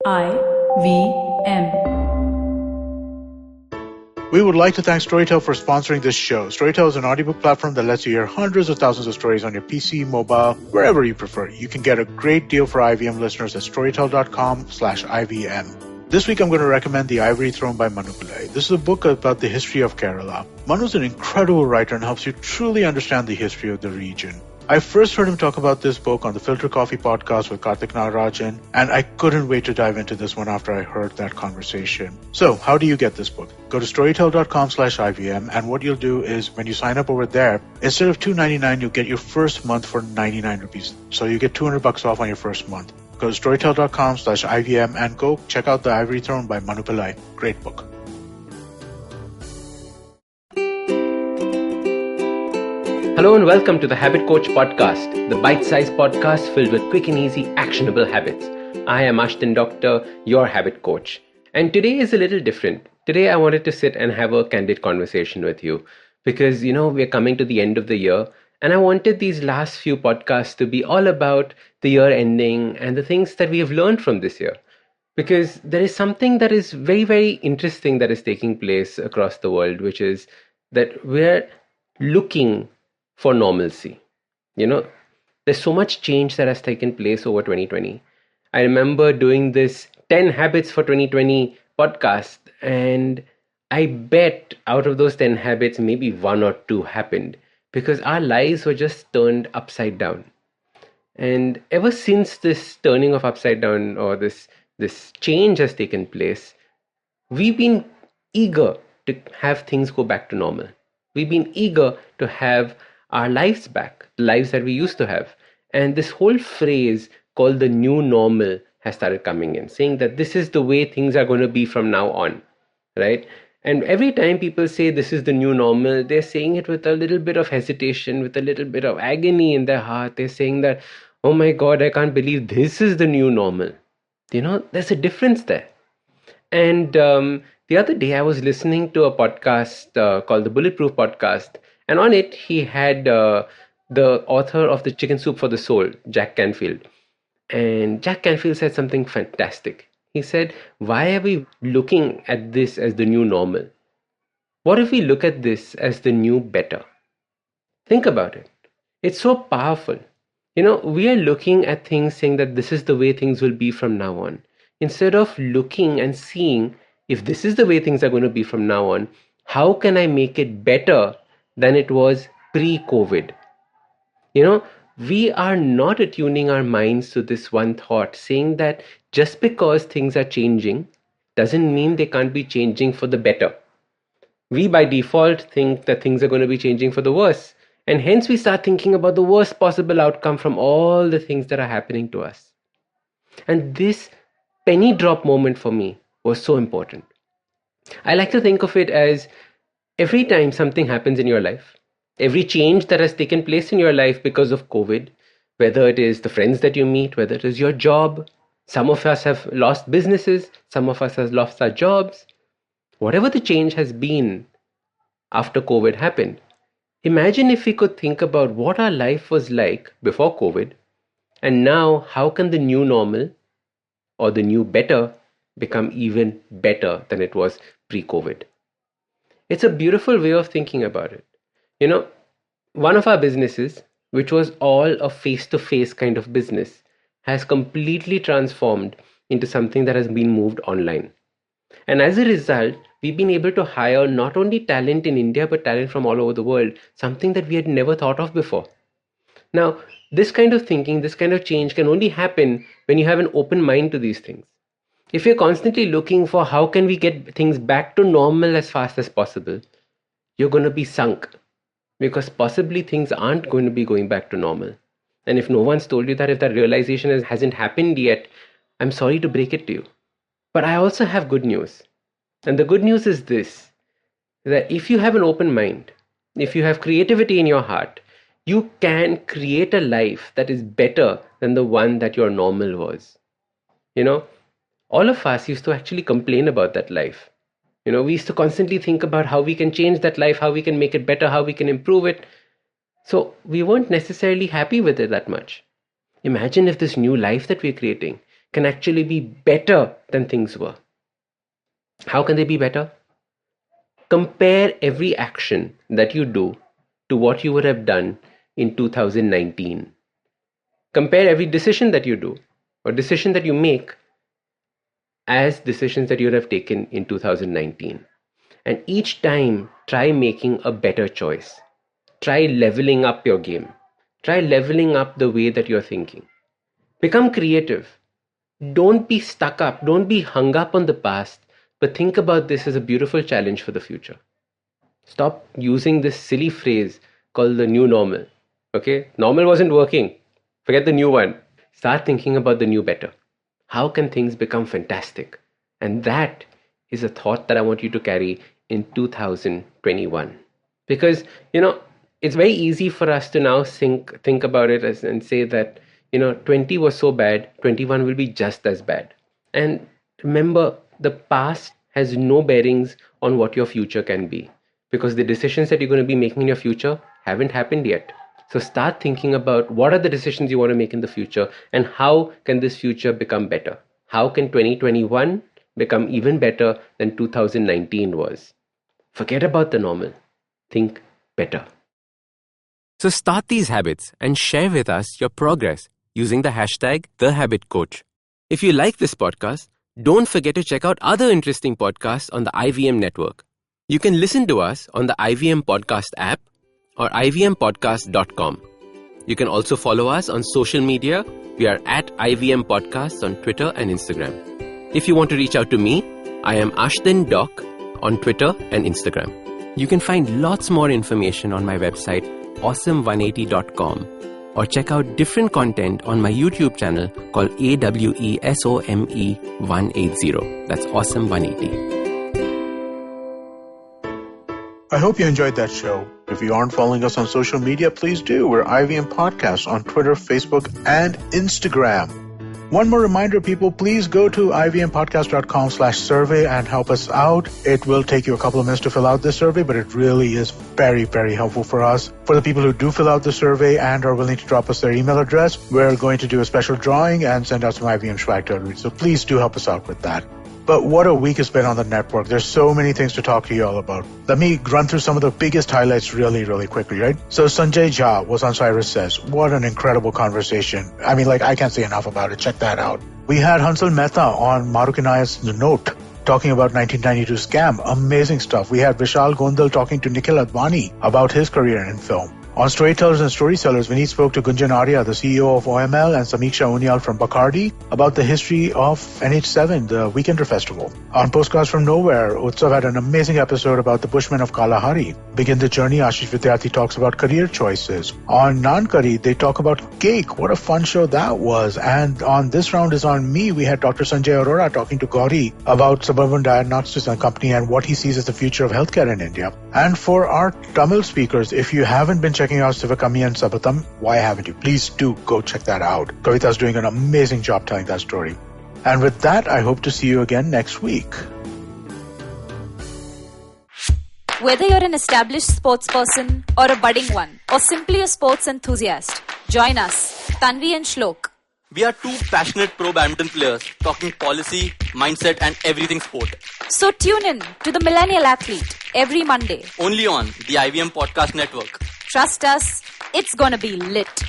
IVM. We would like to thank Storytel for sponsoring this show. Storytel is an audiobook platform that lets you hear hundreds of thousands of stories on your PC, mobile, wherever you prefer. You can get a great deal for IVM listeners at storytel.com/IVM. This week I'm going to recommend The Ivory Throne by Manukilai. This is a book about the history of Kerala. Manu is an incredible writer and helps you truly understand the history of the region. I first heard him talk about this book on the Filter Coffee podcast with Karthik Nagarajan, and I couldn't wait to dive into this one after I heard that conversation. So, how do you get this book? Go to storytel.com/IVM, and what you'll do is when you sign up over there, instead of $2.99, you'll get your first month for 99 rupees. So you get $200 off on your first month. Go to storytel.com/IVM and go check out The Ivory Throne by Manukilai. Great book. Hello and welcome to the Habit Coach Podcast, the bite-sized podcast filled with quick and easy actionable habits. I am Ashdin Doctor, your habit coach. And today is a little different. Today I wanted to sit and have a candid conversation with you because, we're coming to the end of the year and I wanted these last few podcasts to be all about the year ending and the things that we have learned from this year. Because there is something that is very, very interesting that is taking place across the world, which is that we're looking for normalcy. There's so much change that has taken place over 2020. I remember doing this 10 habits for 2020 podcast, and I bet out of those 10 habits, maybe one or two happened because our lives were just turned upside down. And ever since this turning of upside down or this change has taken place, we've been eager to have things go back to normal. We've been eager to have our lives back, the lives that we used to have. And this whole phrase called the new normal has started coming in, saying that this is the way things are going to be from now on, right? And every time people say this is the new normal, they're saying it with a little bit of hesitation, with a little bit of agony in their heart. They're saying that, oh my God, I can't believe this is the new normal. There's a difference there. And the other day I was listening to a podcast called the Bulletproof Podcast. And on it, he had the author of the Chicken Soup for the Soul, Jack Canfield. And Jack Canfield said something fantastic. He said, why are we looking at this as the new normal? What if we look at this as the new better? Think about it. It's so powerful. We are looking at things saying that this is the way things will be from now on. Instead of looking and seeing if this is the way things are going to be from now on, how can I make it better than it was pre-COVID? We are not attuning our minds to this one thought, saying that just because things are changing doesn't mean they can't be changing for the better. We by default think that things are going to be changing for the worse. And hence we start thinking about the worst possible outcome from all the things that are happening to us. And this penny drop moment for me was so important. I like to think of it as every time something happens in your life, every change that has taken place in your life because of COVID, whether it is the friends that you meet, whether it is your job, some of us have lost businesses, some of us have lost our jobs, whatever the change has been after COVID happened, imagine if we could think about what our life was like before COVID, and now how can the new normal or the new better become even better than it was pre-COVID. It's a beautiful way of thinking about it. One of our businesses, which was all a face-to-face kind of business, has completely transformed into something that has been moved online. And as a result, we've been able to hire not only talent in India, but talent from all over the world, something that we had never thought of before. Now, this kind of thinking, this kind of change can only happen when you have an open mind to these things. If you're constantly looking for how can we get things back to normal as fast as possible, you're going to be sunk because possibly things aren't going to be going back to normal. And if no one's told you that, if that realization hasn't happened yet, I'm sorry to break it to you. But I also have good news. And the good news is this, that if you have an open mind, if you have creativity in your heart, you can create a life that is better than the one that your normal was. All of us used to actually complain about that life. We used to constantly think about how we can change that life, how we can make it better, how we can improve it. So we weren't necessarily happy with it that much. Imagine if this new life that we're creating can actually be better than things were. How can they be better? Compare every action that you do to what you would have done in 2019. Compare every decision that you do or decision that you make as decisions that you would have taken in 2019. And each time, try making a better choice. Try leveling up your game. Try leveling up the way that you're thinking. Become creative. Don't be stuck up. Don't be hung up on the past, but think about this as a beautiful challenge for the future. Stop using this silly phrase called the new normal. Okay? Normal wasn't working. Forget the new one. Start thinking about the new better. How can things become fantastic? And that is a thought that I want you to carry in 2021. Because, it's very easy for us to now think about it and say that, 20 was so bad, 21 will be just as bad. And remember, the past has no bearings on what your future can be. Because the decisions that you're going to be making in your future haven't happened yet. So start thinking about what are the decisions you want to make in the future and how can this future become better? How can 2021 become even better than 2019 was? Forget about the normal. Think better. So start these habits and share with us your progress using the hashtag #TheHabitCoach. If you like this podcast, don't forget to check out other interesting podcasts on the IVM network. You can listen to us on the IVM Podcast app or ivmpodcast.com. You can also follow us on social media. We are at IVM Podcasts on Twitter and Instagram. If you want to reach out to me, I am Ashdin Doc on Twitter and Instagram. You can find lots more information on my website, awesome180.com, or check out different content on my YouTube channel called AWESOME180. That's Awesome180. I hope you enjoyed that show. If you aren't following us on social media, please do. We're IVM Podcasts on Twitter, Facebook, and Instagram. One more reminder, people, please go to ivmpodcast.com/survey and help us out. It will take you a couple of minutes to fill out this survey, but it really is very, very helpful for us. For the people who do fill out the survey and are willing to drop us their email address, we're going to do a special drawing and send out some IVM swag to everybody. So please do help us out with that. But what a week it's been on the network. There's so many things to talk to you all about. Let me run through some of the biggest highlights really, really quickly, right? So Sanjay Jha was on Cyrus Says. What an incredible conversation. I mean, I can't say enough about it. Check that out. We had Hansal Mehta on Manukilai's Note talking about 1992 scam. Amazing stuff. We had Vishal Gondal talking to Nikhil Advani about his career in film. On Storytellers and Storysellers, Vineet spoke to Gunjan Arya, the CEO of OML, and Samiksha Unyal from Bacardi about the history of NH7, the Weekender Festival. On Postcards from Nowhere, Utsav had an amazing episode about the Bushmen of Kalahari. Begin the Journey, Ashish Vidyarthi talks about career choices. On Nankari, they talk about cake. What a fun show that was. And on This Round Is On Me, we had Dr. Sanjay Arora talking to Gauri about Suburban Diagnostics and Company and what he sees as the future of healthcare in India. And for our Tamil speakers, if you haven't been checking out Sivakami and Sabatam, why haven't you? Please do go check that out. Kavita's doing an amazing job telling that story. And with that, I hope to see you again next week. Whether you're an established sports person or a budding one, or simply a sports enthusiast, join us, Tanvi and Shlok. We are two passionate pro badminton players talking policy, mindset and everything sport. So tune in to the Millennial Athlete every Monday. Only on the IVM Podcast Network. Trust us, it's gonna be lit.